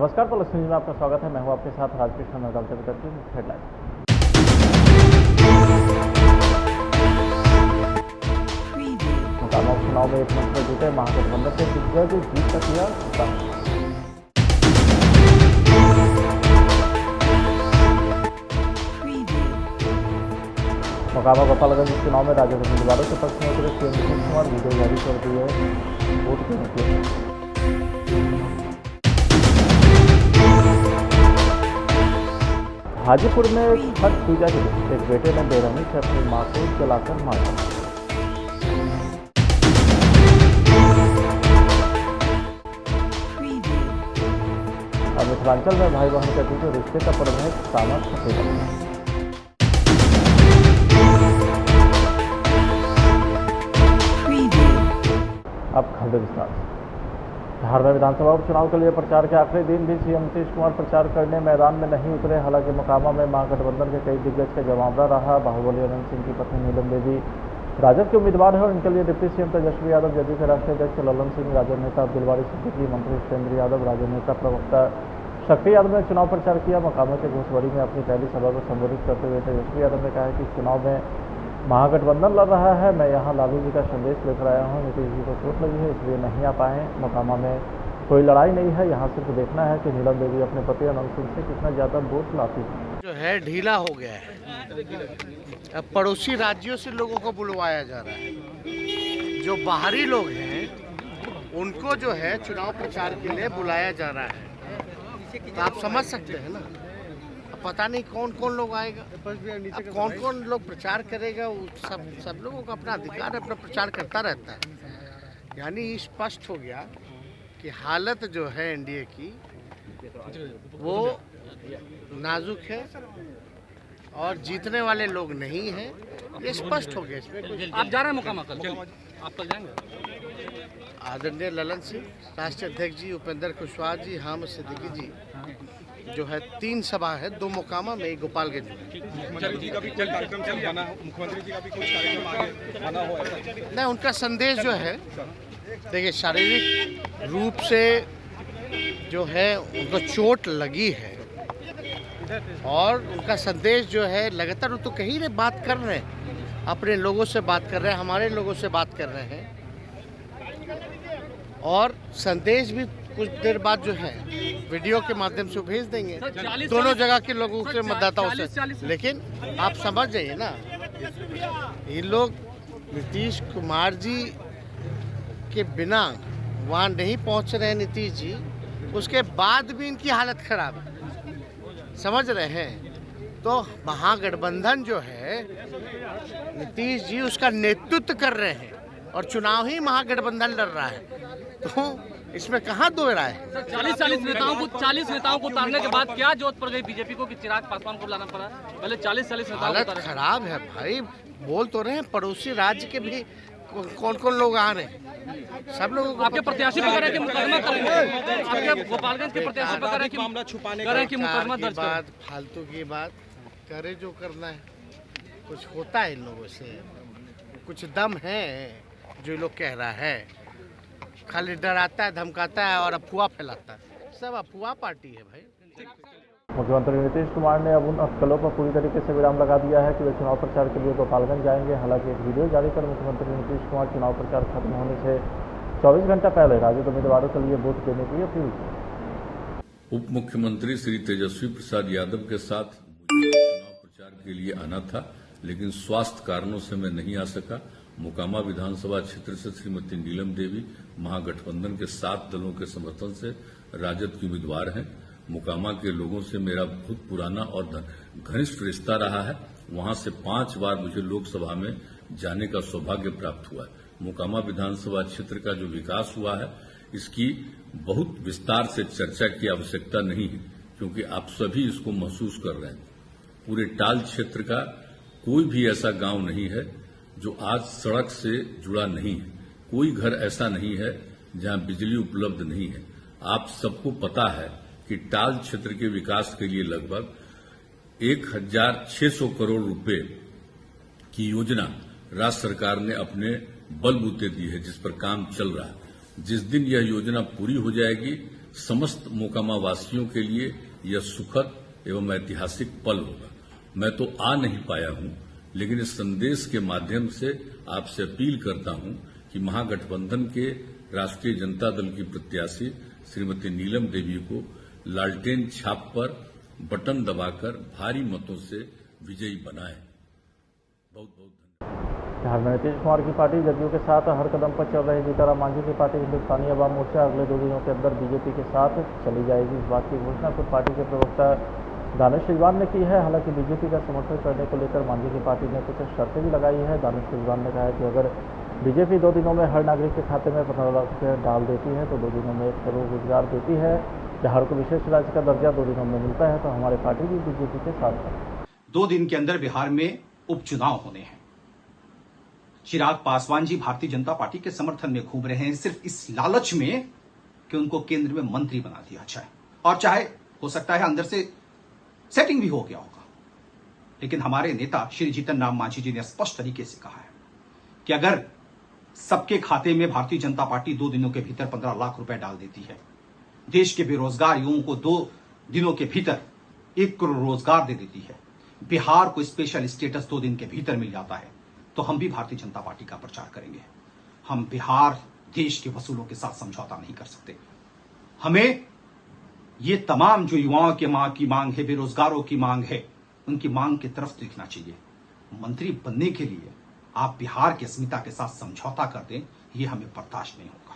नमस्कार, तो लक्ष्मी में आपका स्वागत है। मैं हूं आपके साथ राजकृष्ण नगर की हेडलाइन। मोकामा उपचुनाव में एक मंच में जुटे महागठबंधन के दिग्गज जीत का किया दावा। मोकामा गोपालगंज चुनाव में राजद उम्मीदवारों के पक्ष में उतरे सीएम नीतीश कुमार वीडियो जारी कर दिए वोट के लिए। हाजीपुर में छठ पूजा के दिन एक बेटे ने बेरहमी से अपनी मां को जलाकर मारा। और मिथिलांचल में भाई बहन के बीच रिश्ते का पर्व है सामर्थ्य। अब खबर विस्तार से। बिहार में विधानसभा उपचुनाव के लिए प्रचार के आखिरी दिन भी सीएम नीतीश कुमार प्रचार करने मैदान में नहीं उतरे। हालांकि मोकामा में महागठबंधन के कई दिग्गज का जमावड़ा रहा। बाहुबली अनंत सिंह की पत्नी नीलम देवी राजद के उम्मीदवार है और इनके लिए डिप्टी सीएम तेजस्वी यादव, जदयू के राष्ट्रीय अध्यक्ष ललन सिंह, राजद नेता अब्दुलबारी सिद्दीकी, मंत्री सुरेंद्र यादव, राजद नेता प्रवक्ता शक्ति यादव ने चुनाव प्रचार किया। मोकामा के घोसवड़ी में अपनी पहली सभा को संबोधित करते हुए तेजस्वी यादव ने कहा कि चुनाव में महागठबंधन लड़ रहा है। मैं यहाँ लालू जी का संदेश लेकर आया हूँ। नीतीश जी को चोट लगी है, इसलिए नहीं आ पाए। मोकामा में कोई लड़ाई नहीं है, यहाँ सिर्फ देखना है कि नीलम देवी अपने पति अनंत सिंह से कितना ज्यादा वोट लाती है। जो है ढीला हो गया है। अब पड़ोसी राज्यों से लोगों को बुलवाया जा रहा है। जो बाहरी लोग हैं उनको जो है चुनाव प्रचार के लिए बुलाया जा रहा है। तो आप समझ सकते हैं ना, पता नहीं कौन कौन लोग आएगा, अब कौन कौन लोग प्रचार करेगा। सब लोगों का अपना अधिकार है, अपना प्रचार करता रहता है। यानी स्पष्ट हो गया कि हालत जो है एनडीए की वो नाजुक है और जीतने वाले लोग नहीं हैं। ये स्पष्ट हो गया। इसमें कुछ आप जा रहे हैं मोकामा कल? आप कल जाएंगे? आदरणीय ललन सिंह राष्ट्रीय अध्यक्ष जी, उपेंद्र कुशवाहा जी, हम सिद्दीकी जी जो है 3 सभा है, 2 मोकामा में, गोपालगंज में। मुख्यमंत्री जी का भी कार्यक्रम बना, मुख्यमंत्री जी का भी कुछ कार्यक्रम आगे बना हो ऐसा? नहीं, उनका संदेश जो है, देखिए शारीरिक रूप से जो है उनको चोट लगी है और उनका संदेश जो है लगातार तो कहीं नहीं बात कर रहे हैं, अपने लोगों से बात कर रहे हैं, हमारे लोगों से बात कर रहे हैं। और संदेश भी कुछ देर बाद जो है वीडियो के माध्यम से भेज देंगे दोनों जगह के लोगों से, मतदाताओं से। लेकिन आप समझ जाइए ना, ये लोग नीतीश कुमार जी के बिना वहाँ नहीं पहुँच रहे हैं। नीतीश जी उसके बाद भी इनकी हालत खराब है, समझ रहे हैं। तो महागठबंधन जो है नीतीश जी उसका नेतृत्व कर रहे हैं और चुनाव ही महागठबंधन लड़ रहा है। तो इसमें कहाँ दो राय है? 40 नेताओं को उतारने के बाद क्या जरूरत पड़ गई बीजेपी को कि चिराग पासवान को लाना पड़ा? पहले 40 नेताओं को हालत खराब है भाई। बोल तो रहे हैं पड़ोसी राज्य के भी कौन कौन लोग आ रहे हैं। सब लोगों को आपके प्रत्याशी वगैरह के मुकदमा आपके गोपालगंज के प्रत्याशी वगैरह की मामला छुपाने की मुकदमा दर्ज बात, फालतू की बात करे जो करना है। कुछ होता है इन लोगों से, कुछ दम है जो लोग कह रहा है। खाली डराता है, धमकाता है और अफवाह फैलाता है। सब अफवाह पार्टी है भाई। मुख्यमंत्री नीतीश कुमार ने अब उन अटकलों पर पूरी तरीके से विराम लगा दिया है कि वे चुनाव प्रचार के लिए गोपालगंज जाएंगे। हालांकि एक वीडियो जारी कर मुख्यमंत्री नीतीश कुमार चुनाव प्रचार खत्म होने से 24 घंटा पहले राजद उम्मीदवारों के लिए वोट देने की अपील की। उप मुख्यमंत्री श्री तेजस्वी प्रसाद यादव के साथ मुझे चुनाव प्रचार के लिए आना था, लेकिन स्वास्थ्य कारणों से मैं नहीं आ सका। मोकामा विधानसभा क्षेत्र से श्रीमती नीलम देवी महागठबंधन के 7 दलों के समर्थन से राजद की उम्मीदवार हैं। मोकामा के लोगों से मेरा बहुत पुराना और घनिष्ठ रिश्ता रहा है। वहां से 5 बार मुझे लोकसभा में जाने का सौभाग्य प्राप्त हुआ है। मोकामा विधानसभा क्षेत्र का जो विकास हुआ है, इसकी बहुत विस्तार से चर्चा की आवश्यकता नहीं है, क्योंकि आप सभी इसको महसूस कर रहे हैं। पूरे टाल क्षेत्र का कोई भी ऐसा गांव नहीं है जो आज सड़क से जुड़ा नहीं है। कोई घर ऐसा नहीं है जहां बिजली उपलब्ध नहीं है। आप सबको पता है कि टाल क्षेत्र के विकास के लिए लगभग 1600 करोड़ रुपए की योजना राज्य सरकार ने अपने बलबूते दी है, जिस पर काम चल रहा है। जिस दिन यह योजना पूरी हो जाएगी, समस्त मोकामा वासियों के लिए यह सुखद एवं ऐतिहासिक पल होगा। मैं तो आ नहीं पाया हूं, लेकिन इस संदेश के माध्यम से आपसे अपील करता हूं कि महागठबंधन के राष्ट्रीय जनता दल की प्रत्याशी श्रीमती नीलम देवी को लालटेन छाप पर बटन दबाकर भारी मतों से विजयी बनाएं। बहुत बहुत धन्यवाद। बिहार में नीतीश कुमार की पार्टी जदयू के साथ हर कदम पर चल रही जीतन राम मांझी की पार्टी हिंदुस्तानी अवाम मोर्चा अगले 2 दिनों के अंदर बीजेपी के साथ चली जाएगी। इस बात की घोषणा खुद पार्टी के प्रवक्ता दानिश रिजवान ने की है। हालांकि बीजेपी का समर्थन करने को लेकर मांझी की पार्टी ने कुछ शर्तें भी लगाई है। दानिश रिजवान ने कहा है कि अगर बीजेपी 2 दिनों में हर नागरिक के खाते में 15 लाख रुपये डाल देती है तो 2 दिनों में 1 करोड़ रोजगार देती है। बिहार को विशेष राज्य का दर्जा 2 दिनों में मिलता है तो हमारी पार्टी भी बीजेपी के साथ है। 2 दिन के अंदर बिहार में उपचुनाव होने हैं। चिराग पासवान जी भारतीय जनता पार्टी के समर्थन में घूम रहे हैं, सिर्फ इस लालच में कि उनको केंद्र में मंत्री बना दिया जाए, और चाहे हो सकता है अंदर से सेटिंग भी हो गया होगा। लेकिन हमारे नेता श्री जीतन राम मांझी जी ने स्पष्ट तरीके से कहा है कि अगर सबके खाते में भारतीय जनता पार्टी 2 दिनों के भीतर 15 लाख रुपए डाल देती है, देश के बेरोजगार युवाओं को 2 दिनों के भीतर 1 करोड़ रोजगार दे देती है, बिहार को स्पेशल स्टेटस 2 दिन के भीतर मिल जाता है, तो हम भी भारतीय जनता पार्टी का प्रचार करेंगे। हम बिहार देश के वसूलों के साथ समझौता नहीं कर सकते। हमें ये तमाम जो युवाओं के की मांग है, बेरोजगारों की मांग है, उनकी मांग की तरफ देखना चाहिए। मंत्री बनने के लिए आप बिहार की अस्मिता के साथ समझौता कर दें, ये हमें बर्दाश्त नहीं होगा।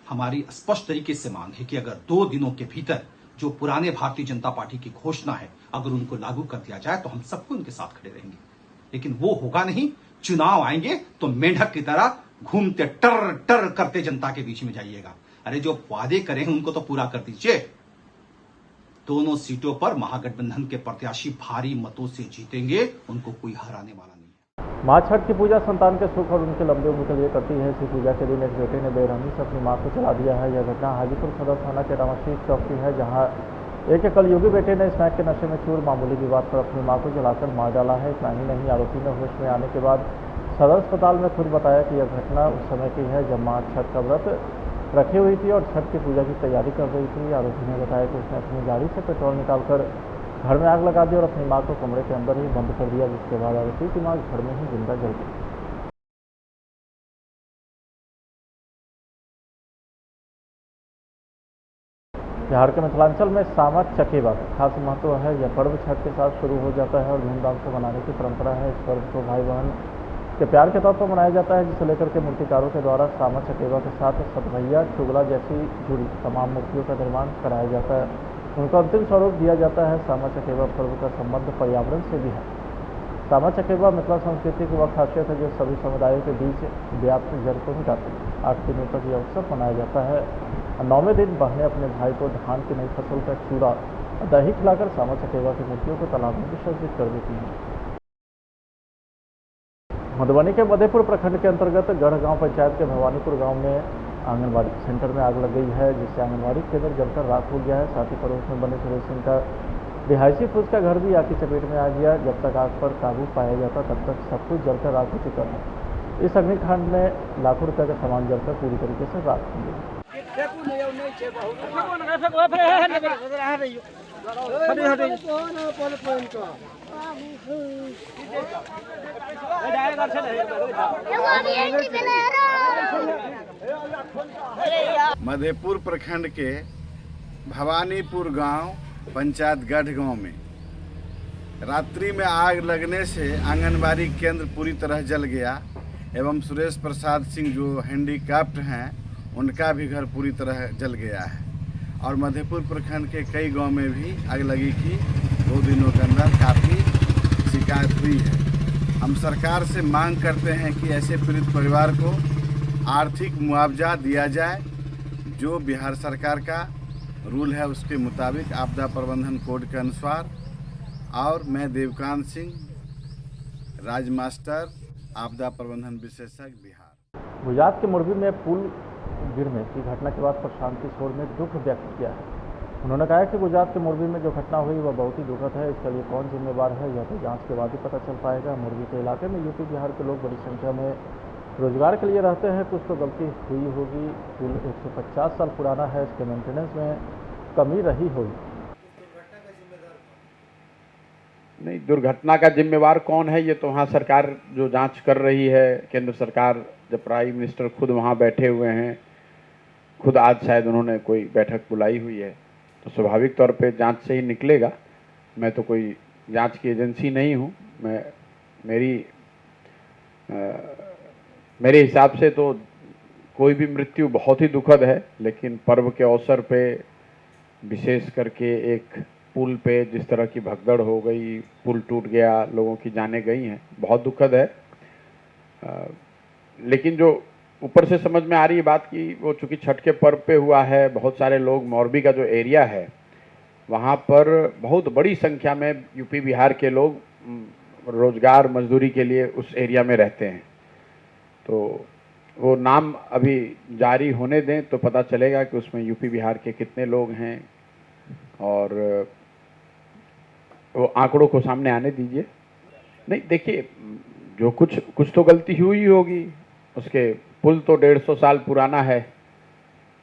हमारी स्पष्ट तरीके से मांग है कि अगर 2 दिनों के भीतर जो पुराने भारतीय जनता पार्टी की घोषणा है, अगर उनको लागू कर दिया जाए तो हम सबको उनके साथ खड़े रहेंगे। लेकिन वो होगा नहीं। चुनाव आएंगे तो मेंढक की तरह घूमते टर टर करते जनता के बीच में जाइएगा। अरे जो वादे करे हैं उनको तो पूरा कर दीजिए। दोनों सीटों पर महागठबंधन के प्रत्याशी भारी मतों से जीतेंगे, उनको कोई हराने वाला नहीं है। माँ छठ की पूजा संतान के सुख और उनके लंबे उम्र के लिए करती है। इसी पूजा के दिन एक बेटे ने बेरहमी से अपनी मां को चला दिया है। यह घटना हाजीपुर सदर थाना के रामाशीष चौक की है, जहां एक कलयुगी बेटे ने स्मैक के नशे में चूर मामूली विवाद पर अपनी मां को जलाकर मार डाला है। इतना ही नहीं, आरोपी ने होश में आने के बाद सदर अस्पताल में खुद बताया कि यह घटना उस समय की है जब मां छठ का व्रत रखी हुई थी और छठ की पूजा की तैयारी कर रही थी। आरोपी ने बताया कि उसने अपनी गाड़ी से पेट्रोल निकालकर घर में आग लगा दी और अपनी मां को कमरे के अंदर ही बंद कर दिया, जिसके बाद आरोपी की मां घर में ही जिंदा जल गई। बिहार के मिथिलांचल में सामा चकेवा का खास महत्व है। यह पर्व छठ के साथ शुरू हो जाता है और धूमधाम से मनाने की परंपरा है। इस पर्व को भाई बहन के प्यार के तौर पर मनाया जाता है, जिसे लेकर के मूर्तिकारों के द्वारा सामा चकेवा के साथ सतभैया चुगला जैसी जुड़ी तमाम मूर्तियों का निर्माण कराया जाता है, उनको अंतिम स्वरूप दिया जाता है। सामा चकेवा पर्व का संबंध पर्यावरण से भी है। सामा चकेवा मिथिला संस्कृति की वह खासियत है जो सभी समुदायों के बीच व्याप्त जड़ को मिटाती है। 8 दिनों तक यह उत्सव मनाया जाता है। 9वें दिन बहनें अपने भाई को धान की नई फसल का चूरा और दही खिलाकर सामा चकेवा की मूर्तियों को तालाब में विसर्जित कर देती हैं। मधुबनी के मधेपुर प्रखंड के अंतर्गत गढ़गांव पंचायत के भवानीपुर गांव में आंगनबाड़ी सेंटर में आग लग गई है, जिससे आंगनबाड़ी केंद्र जलकर राख हो गया है। साथ ही पड़ोस में बने सुरेश सिंह का रिहायशी फूस का घर भी आग की चपेट में आ गया। जब तक आग पर काबू पाया जाता तब तक सब कुछ जलकर राख हो चुका है। इस अग्निकांड में लाखों रुपए का सामान जलकर पूरी तरीके से राख हो गया। मधेपुर प्रखंड के भवानीपुर गांव पंचायत गढ़गांव में रात्रि में आग लगने से आंगनबाड़ी केंद्र पूरी तरह जल गया एवं सुरेश प्रसाद सिंह जो हैंडीकैप्ड हैं उनका भी घर पूरी तरह जल गया है। और मधेपुर प्रखंड के कई गांव में भी आग लगी की 2 दिनों के अंदर काफ़ी शिकायत हुई है। हम सरकार से मांग करते हैं कि ऐसे पीड़ित परिवार को आर्थिक मुआवजा दिया जाए, जो बिहार सरकार का रूल है उसके मुताबिक आपदा प्रबंधन कोड के अनुसार। और मैं देवकांत सिंह, राजमास्टर, आपदा प्रबंधन विशेषज्ञ, बिहार। गुजरात के मोरबी में पुल गिरने की घटना के बाद प्रशांत किशोर ने दुख व्यक्त किया है। उन्होंने कहा कि गुजरात के मोरबी में जो घटना हुई वह बहुत ही दुखद है। इसके लिए कौन जिम्मेवार है यह तो जांच के बाद ही पता चल पाएगा। मोरबी के इलाके में यूपी बिहार के लोग बड़ी संख्या में रोजगार के लिए रहते हैं, कुछ तो गलती हुई होगी। पुल 150 साल पुराना है, इसके मेंटेनेंस में कमी रही होगी। नहीं, दुर्घटना का जिम्मेवार कौन है ये तो वहाँ सरकार जो जांच कर रही है, केंद्र सरकार, जब प्राइम मिनिस्टर खुद वहाँ बैठे हुए हैं, खुद आज शायद उन्होंने कोई बैठक बुलाई हुई है, तो स्वाभाविक तौर पे जांच से ही निकलेगा। मैं तो कोई जांच की एजेंसी नहीं हूँ। मेरे हिसाब से तो कोई भी मृत्यु बहुत ही दुखद है, लेकिन पर्व के अवसर पे विशेष करके एक पुल पे जिस तरह की भगदड़ हो गई, पुल टूट गया, लोगों की जानें गई हैं, बहुत दुखद है। लेकिन जो ऊपर से समझ में आ रही है बात की, वो चूँकि छठ के पर्व पे हुआ है, बहुत सारे लोग, मोरबी का जो एरिया है वहाँ पर बहुत बड़ी संख्या में यूपी बिहार के लोग रोजगार मजदूरी के लिए उस एरिया में रहते हैं। तो वो नाम अभी जारी होने दें तो पता चलेगा कि उसमें यूपी बिहार के कितने लोग हैं, और वो आंकड़ों को सामने आने दीजिए। नहीं, देखिए, जो कुछ तो गलती हुई होगी। उसके पुल तो 150 साल पुराना है,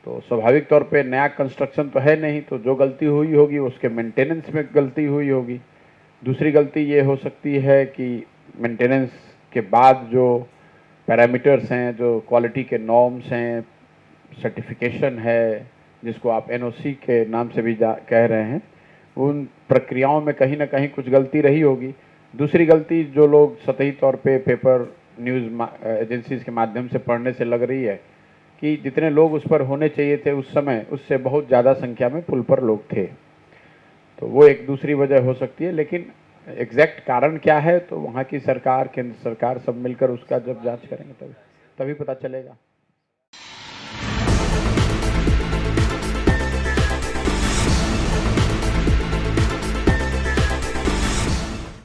तो स्वाभाविक तौर पे नया कंस्ट्रक्शन तो है नहीं, तो जो गलती हुई होगी उसके मेंटेनेंस में गलती हुई होगी। दूसरी गलती ये हो सकती है कि मेंटेनेंस के बाद जो पैरामीटर्स हैं, जो क्वालिटी के नॉर्म्स हैं, सर्टिफिकेशन है, जिसको आप एनओसी के नाम से भी कह रहे हैं, उन प्रक्रियाओं में कहीं ना कहीं कुछ गलती रही होगी। दूसरी गलती जो लोग सतही तौर पे पेपर न्यूज़ एजेंसीज के माध्यम से पढ़ने से लग रही है कि जितने लोग उस पर होने चाहिए थे उस समय, उससे बहुत ज़्यादा संख्या में पुल पर लोग थे। तो वो एक दूसरी वजह हो सकती है, लेकिन एग्जैक्ट कारण क्या है तो वहाँ की सरकार, केंद्र सरकार सब मिलकर उसका जब जांच करेंगे तभी पता चलेगा।